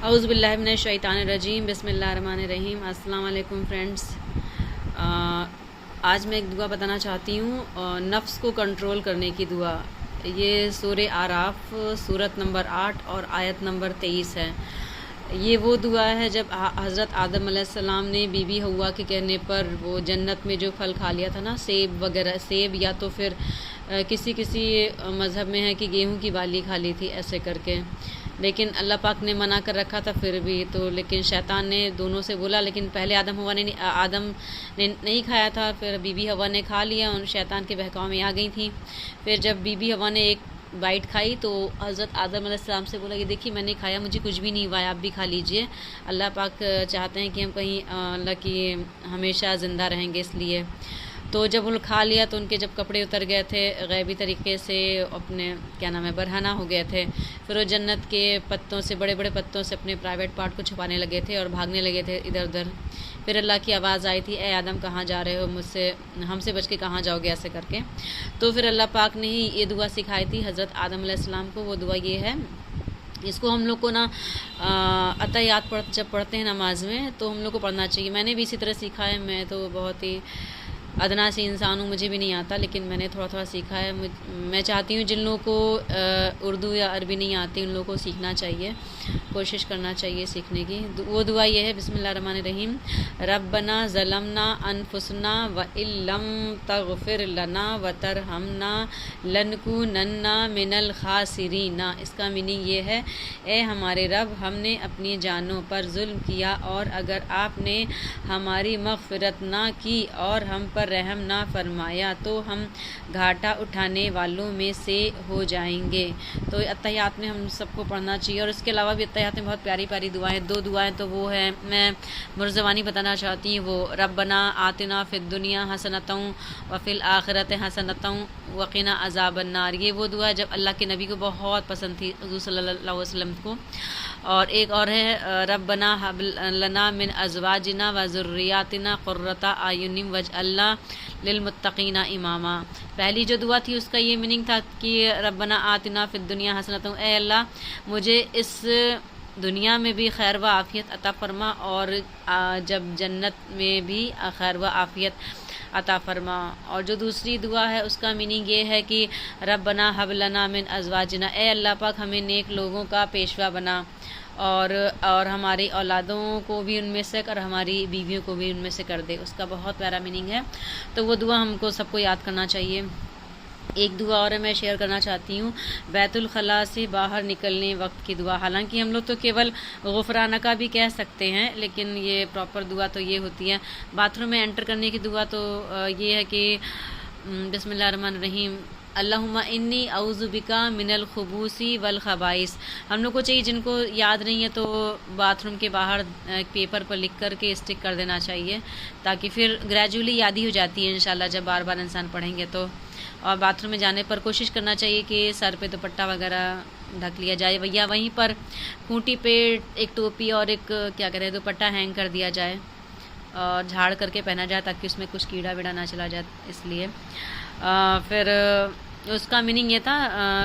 اعوذ باللہ من الشیطان الرجیم بسم اللہ الرحمن الرحیم۔ السلام علیکم فرینڈس، آج میں ایک دعا بتانا چاہتی ہوں، نفس کو کنٹرول کرنے کی دعا۔ یہ سورہ اعراف سورت نمبر 8 اور آیت نمبر 23 ہے۔ یہ وہ دعا ہے جب حضرت آدم علیہ السلام نے بی بی حوا کے کہنے پر وہ جنت میں جو پھل کھا لیا تھا نا، سیب وغیرہ، سیب یا تو پھر کسی مذہب میں ہے کہ گیہوں کی بالی کھا لی تھی ایسے کر کے، لیکن اللہ پاک نے منع کر رکھا تھا پھر بھی تو، لیکن شیطان نے دونوں سے بولا، لیکن پہلے آدم نے نہیں کھایا تھا، پھر بی بی حوا نے کھا لیا، ان شیطان کے بہکاؤ میں آ گئی تھیں۔ پھر جب بی بی حوا نے ایک بائٹ کھائی تو حضرت آدم علیہ السلام سے بولا، یہ دیکھیے میں نے کھایا، مجھے کچھ بھی نہیں ہوا ہے، آپ بھی کھا لیجئے۔ اللہ پاک چاہتے ہیں کہ ہم کہیں اللہ کی ہمیشہ زندہ رہیں گے، اس لیے تو جب انہوں نے کھا لیا تو ان کے جب کپڑے اتر گئے تھے غیبی طریقے سے، اپنے برہنہ ہو گئے تھے، پھر وہ جنت کے پتوں سے، بڑے بڑے پتوں سے اپنے پرائیویٹ پارٹ کو چھپانے لگے تھے اور بھاگنے لگے تھے ادھر ادھر۔ پھر اللہ کی آواز آئی تھی، اے آدم کہاں جا رہے ہو، ہم سے بچ کے کہاں جاؤ گے، ایسے کر کے۔ تو پھر اللہ پاک نے ہی یہ دعا سکھائی تھی حضرت آدم علیہ السلام کو۔ وہ دعا یہ ہے، اس کو ہم لوگ کو عطیات جب پڑھتے ہیں نماز میں تو ہم لوگ کو پڑھنا چاہیے۔ میں نے بھی اسی طرح سیکھا ہے، میں تو بہت ہی ادنا سی انسان ہوں، مجھے بھی نہیں آتا، لیکن میں نے تھوڑا سیکھا ہے۔ میں چاہتی ہوں جن لوگوں کو اردو یا عربی نہیں آتی ان لوگوں کو سیکھنا چاہیے، کوشش کرنا چاہیے سیکھنے کی۔ وہ دعا یہ ہے، بسم اللہ الرحمن الرحیم، ربنا ظلمنا انفسنا وان لم تغفر لنا وترحمنا لنکونن من الخاسرین۔ اس کا میننگ یہ ہے، اے ہمارے رب، ہم نے اپنی جانوں پر ظلم کیا، اور اگر آپ نے ہماری مغفرت نہ کی اور ہم پر رحم نہ فرمایا تو ہم گھاٹا اٹھانے والوں میں سے ہو جائیں گے۔ تو اتحیات میں ہم سب کو پڑھنا چاہیے، اور اس کے علاوہ بھی اتحیات میں بہت پیاری پیاری دعائیں، دو دعائیں تو وہ ہیں، میں مرزوانی بتانا چاہتی ہوں، وہ ربنا آتنا فی الدنیا حسنۃ وفی الآخرۃ حسنۃ وقنا عذاب النار۔ یہ وہ دعا جب اللہ کے نبی کو بہت پسند تھی، حضور صلی اللہ علیہ وسلم کو۔ اور ایک اور ہے، ربنا ہب لنا من ازواجنا وذریاتنا قرۃ اعین واجعلنا للمتقین اماما۔ پہلی جو دعا تھی اس کا یہ میننگ تھا کہ ربنا آتنا فی الدنیا حسنۃ، اے اللہ مجھے اس دنیا میں بھی خیر و عافیت عطا فرما، اور جب جنت میں بھی خیر و عافیت عطا فرما۔ اور جو دوسری دعا ہے اس کا میننگ یہ ہے کہ ربنا حب لنا من ازواجنا، اے اللہ پاک ہمیں نیک لوگوں کا پیشوا بنا، اور ہماری اولادوں کو بھی ان میں سے اور ہماری بیویوں کو بھی ان میں سے کر دے۔ اس کا بہت پیارا میننگ ہے، تو وہ دعا ہم کو سب کو یاد کرنا چاہیے۔ ایک دعا اور میں شیئر کرنا چاہتی ہوں، بیت الخلاء سے باہر نکلنے وقت کی دعا۔ حالانکہ ہم لوگ تو کیول غفرانکا بھی کہہ سکتے ہیں، لیکن یہ پراپر دعا تو یہ ہوتی ہے۔ باتھ روم میں انٹر کرنے کی دعا تو یہ ہے کہ بسم اللہ الرحمن الرحیم، اللہم انی اعوذ بکا من الخبوث والخبائث۔ ہم لوگ کو چاہیے، جن کو یاد نہیں ہے تو باتھ روم کے باہر پیپر پر لکھ کر کے اسٹک کر دینا چاہیے، تاکہ پھر گریجولی یاد ہی ہو جاتی ہے انشاءاللہ جب بار بار انسان پڑھیں گے تو۔ اور باتھ روم میں جانے پر کوشش کرنا چاہیے کہ سر پہ دوپٹہ وغیرہ ڈھک لیا جائے، یا وہیں پر کھوٹی پہ ایک ٹوپی اور ایک دوپٹہ ہینگ کر دیا جائے اور جھاڑ کر کے پہنا جائے، تاکہ اس میں کچھ کیڑا ویڑا نہ چلا جائے، اس لیے۔ پھر اس کا میننگ یہ تھا،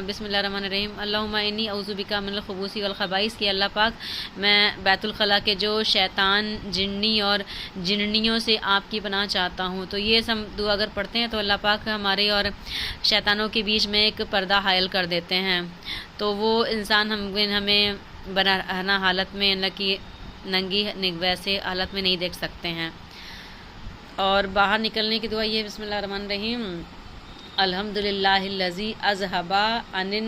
بسم اللہ الرحمن الرحیم، اللہم انی اعوذ بکا من الخبوث والخبائث، کہ اللہ پاک میں بیت الخلاء کے جو شیطان، جنی اور جننیوں سے آپ کی پناہ چاہتا ہوں۔ تو یہ سب دعا اگر پڑھتے ہیں تو اللہ پاک ہمارے اور شیطانوں کے بیچ میں ایک پردہ حائل کر دیتے ہیں، تو وہ انسان ہمیں برہنہ حالت میں، اللہ کی ننگی نگوہ سے حالت میں نہیں دیکھ سکتے ہیں۔ اور باہر نکلنے کی دعا یہ ہے، بسم اللہ الرحمن الرحیم، الحمدللہ الذی اذھب عنی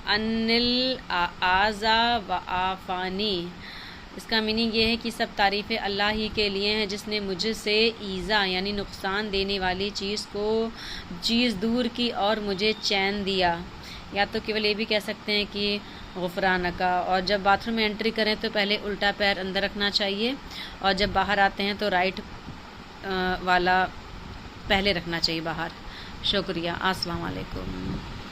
الاذی وعافانی۔ اس کا میننگ یہ ہے کہ سب تعریفیں اللہ ہی کے لیے ہیں، جس نے مجھ سے ایذا یعنی نقصان دینے والی چیز دور کی اور مجھے چین دیا۔ یا تو کیول یہ بھی کہہ سکتے ہیں کہ غفرانکا۔ اور جب باتھ روم میں انٹری کریں تو پہلے الٹا پیر اندر رکھنا چاہیے، اور جب باہر آتے ہیں تو رائٹ والا پہلے رکھنا چاہیے باہر۔ شکریہ، السلام علیکم۔